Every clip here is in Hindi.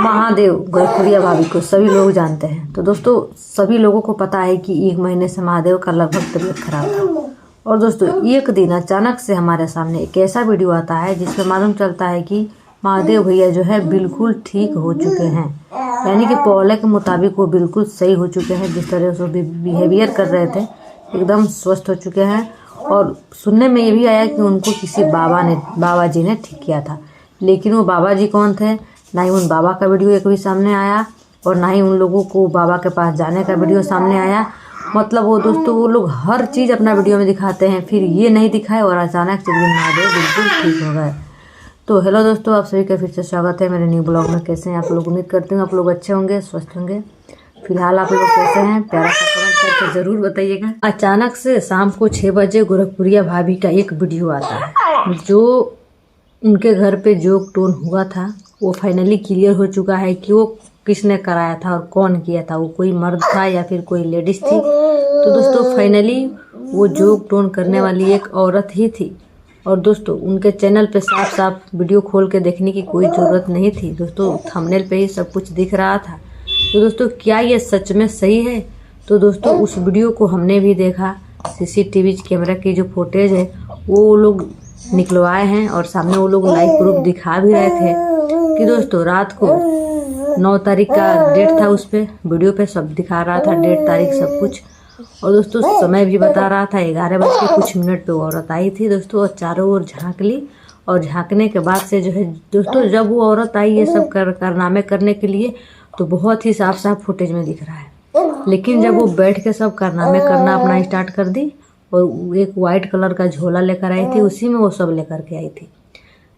महादेव गोरखपुरिया भाभी को सभी लोग जानते हैं। तो दोस्तों सभी लोगों को पता है कि 1 महीने से महादेव का लगभग तबीयत खराब था। और दोस्तों एक दिन अचानक से हमारे सामने एक ऐसा वीडियो आता है जिसमें मालूम चलता है कि महादेव भैया जो है बिल्कुल ठीक हो चुके हैं, यानी कि पहले के मुताबिक वो बिल्कुल सही हो चुके हैं। जिस तरह से बिहेवियर कर रहे थे एकदम स्वस्थ हो चुके हैं। और सुनने में ये भी आया कि उनको किसी बाबा जी ने ठीक किया था, लेकिन वो बाबा जी कौन थे, ना ही उन बाबा का वीडियो एक भी सामने आया और ना ही उन लोगों को बाबा के पास जाने का वीडियो सामने आया। मतलब वो दोस्तों वो लोग हर चीज़ अपना वीडियो में दिखाते हैं, फिर ये नहीं दिखाए और अचानक से महादेव बिल्कुल ठीक हो गए। तो हेलो दोस्तों, आप सभी का फिर से स्वागत है मेरे न्यू ब्लॉग में। कैसे हैं आप लोग? उम्मीद करती हूँ आप लोग अच्छे होंगे, स्वस्थ होंगे। फिलहाल आप लोग कैसे हैं? प्यारा सा कमेंट करके ज़रूर बताइएगा। अचानक से शाम को 6 बजे गोरखपुरिया भाभी का एक वीडियो आता है। जो उनके घर पे जो टोन हुआ था वो फाइनली क्लियर हो चुका है कि वो किसने कराया था और कौन किया था। वो कोई मर्द था या फिर कोई लेडीज थी। तो दोस्तों फाइनली वो जोक टोन करने वाली एक औरत ही थी। और दोस्तों उनके चैनल पे साफ साफ वीडियो खोल के देखने की कोई ज़रूरत नहीं थी। दोस्तों थंबनेल पे ही सब कुछ दिख रहा था। तो दोस्तों क्या ये सच में सही है? तो दोस्तों उस वीडियो को हमने भी देखा। सीसीटीवी कैमरा की जो फुटेज है वो लोग निकलवाए हैं और सामने वो लोग लाइव प्रूफ दिखा भी रहे थे कि दोस्तों रात को 9 तारीख का डेट था। उस पर वीडियो पे सब दिखा रहा था, डेट तारीख सब कुछ। और दोस्तों समय भी बता रहा था 11 बज के कुछ मिनट पे वो औरत आई थी दोस्तों, और चारों ओर झांक ली। और झांकने के बाद से जो है दोस्तों जब वो औरत आई ये सब कारनामे करने के लिए तो बहुत ही साफ साफ फुटेज में दिख रहा है। लेकिन जब वो बैठ के सब कारनामे करना अपना स्टार्ट कर दी और एक वाइट कलर का झोला लेकर आई थी, उसी में वो सब लेकर के आई थी।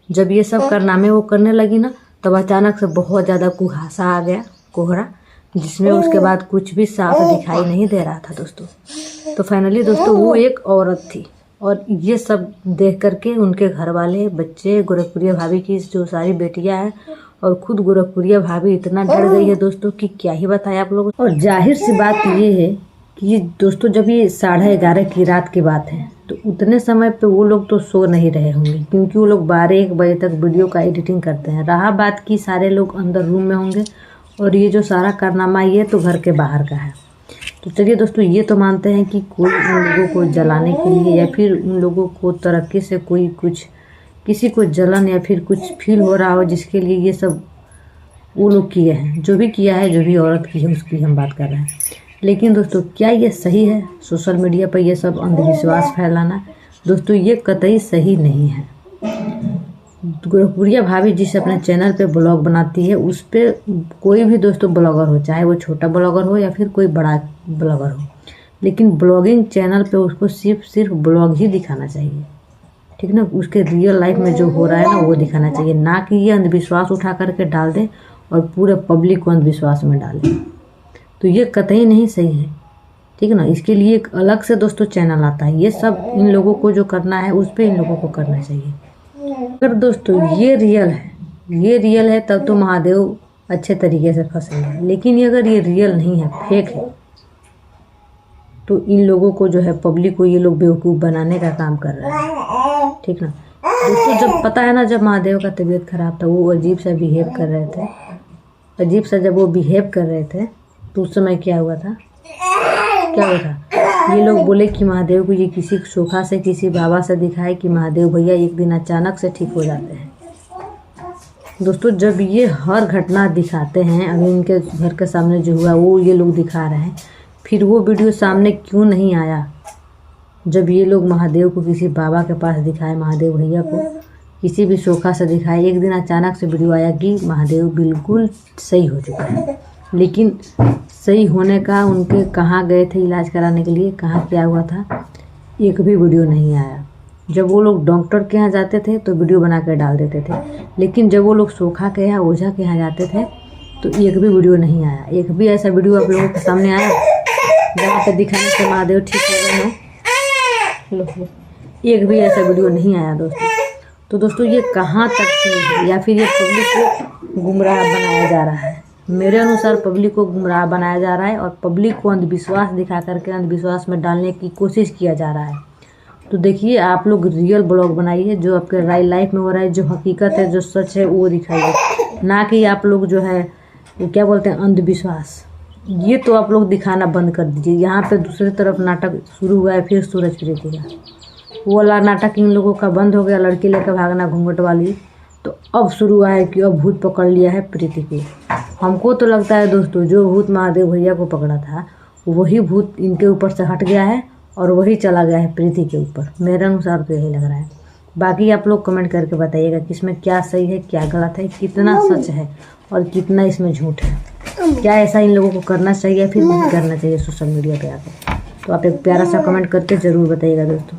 जब ये सब कारनामे वो करने लगी ना तब अचानक से बहुत ज़्यादा कुहासा आ गया, कोहरा, जिसमें उसके बाद कुछ भी साफ दिखाई नहीं दे रहा था दोस्तों। तो फाइनली दोस्तों वो एक औरत थी। और ये सब देख करके उनके घर वाले, बच्चे, गोरखपुरिया भाभी की जो सारी बेटियां हैं और खुद गोरखपुरिया भाभी इतना डर गई है दोस्तों कि क्या ही बताएं आप लोग। और जाहिर सी बात ये है कि दोस्तों जब ये 11:30 की रात की बात है तो उतने समय पे वो लोग तो सो नहीं रहे होंगे, क्योंकि वो लोग 12-1 बजे तक वीडियो का एडिटिंग करते हैं। रहा बात कि सारे लोग अंदर रूम में होंगे और ये जो सारा कारनामा ये तो घर के बाहर का है। तो चलिए दोस्तों ये तो मानते हैं कि कोई उन लोगों को जलाने के लिए या फिर उन लोगों को तरक्की से कोई कुछ किसी को जलन या फिर कुछ फील हो रहा हो, जिसके लिए ये सब वो लोग किए हैं। जो भी किया है, जो भी औरत की है उसकी हम बात कर रहे हैं। लेकिन दोस्तों क्या ये सही है? सोशल मीडिया पर ये सब अंधविश्वास फैलाना दोस्तों ये कतई सही नहीं है। गोरखपुरिया भाभी जिस अपने चैनल पे ब्लॉग बनाती है उस पे कोई भी दोस्तों ब्लॉगर हो, चाहे वो छोटा ब्लॉगर हो या फिर कोई बड़ा ब्लॉगर हो, लेकिन ब्लॉगिंग चैनल पे उसको सिर्फ ब्लॉग ही दिखाना चाहिए, ठीक ना। उसके रियल लाइफ में जो हो रहा है ना वो दिखाना चाहिए, ना कि ये अंधविश्वास उठा करके डाल दे और पूरे पब्लिक को अंधविश्वास में डाल दे। तो ये कतई नहीं सही है, ठीक है ना। इसके लिए एक अलग से दोस्तों चैनल आता है। ये सब इन लोगों को जो करना है उस पर इन लोगों को करना चाहिए। अगर दोस्तों ये रियल है तब तो महादेव अच्छे तरीके से फंसेंगे। लेकिन अगर ये रियल नहीं है, फेक है, तो इन लोगों को जो है पब्लिक को ये लोग बेवकूफ़ बनाने का काम कर रहे हैं, ठीक ना दोस्तों। जब पता है ना, जब महादेव का तबीयत खराब था वो अजीब सा बिहेव कर रहे थे, जब वो बिहेव कर रहे थे तो उस समय क्या हुआ था, ये लोग बोले कि महादेव को ये किसी सोखा से किसी बाबा से दिखाए कि महादेव भैया एक दिन अचानक से ठीक हो जाते हैं। दोस्तों जब ये हर घटना दिखाते हैं, अभी इनके घर के सामने जो हुआ वो ये लोग दिखा रहे हैं, फिर वो वीडियो सामने क्यों नहीं आया जब ये लोग महादेव को किसी बाबा के पास दिखाए, महादेव भैया को किसी भी सोखा से दिखाए। एक दिन अचानक से वीडियो आया कि महादेव बिल्कुल सही हो चुका है। लेकिन सही होने का उनके कहाँ गए थे इलाज कराने के लिए, कहाँ क्या हुआ था, एक भी वीडियो नहीं आया। जब वो लोग डॉक्टर के यहाँ जाते थे तो वीडियो बना कर डाल देते थे, लेकिन जब वो लोग सोखा के यहाँ, ओझा के यहाँ जाते थे तो एक भी वीडियो नहीं आया। एक भी ऐसा वीडियो आप लोगों के सामने आया जहाँ पे दिखाने से महादेव ठीक हो गए हैं? एक भी ऐसा वीडियो नहीं आया दोस्तों। तो दोस्तों ये कहाँ तक सही है या फिर ये पब्लिक को गुमराह बनाया जा रहा है? मेरे अनुसार पब्लिक को गुमराह बनाया जा रहा है और पब्लिक को अंधविश्वास दिखा करके अंधविश्वास में डालने की कोशिश किया जा रहा है। तो देखिए आप लोग रियल ब्लॉग बनाइए, जो आपके लाइफ में हो रहा है, जो हकीकत है, जो सच है वो दिखाइए। ना कि आप लोग जो है ये क्या बोलते हैं अंधविश्वास, ये तो आप लोग दिखाना बंद कर दीजिए। यहाँ पे दूसरी तरफ नाटक शुरू हुआ है फिर सूरज प्रीति का, वो वाला नाटक इन लोगों का बंद हो गया, लड़की लेकर भागना घूंघट वाली, तो अब शुरू हुआ है कि अब भूत पकड़ लिया है प्रीति के। हमको तो लगता है दोस्तों जो भूत महादेव भैया को पकड़ा था वही भूत इनके ऊपर से हट गया है और वही चला गया है प्रीति के ऊपर। मेरे अनुसार तो यही लग रहा है। बाकी आप लोग कमेंट करके बताइएगा कि इसमें क्या सही है क्या गलत है, कितना सच है और कितना इसमें झूठ है। क्या ऐसा इन लोगों को करना चाहिए या फिर नहीं करना चाहिए सोशल मीडिया पे आकर? तो आप एक प्यारा सा कमेंट करके ज़रूर बताइएगा दोस्तों।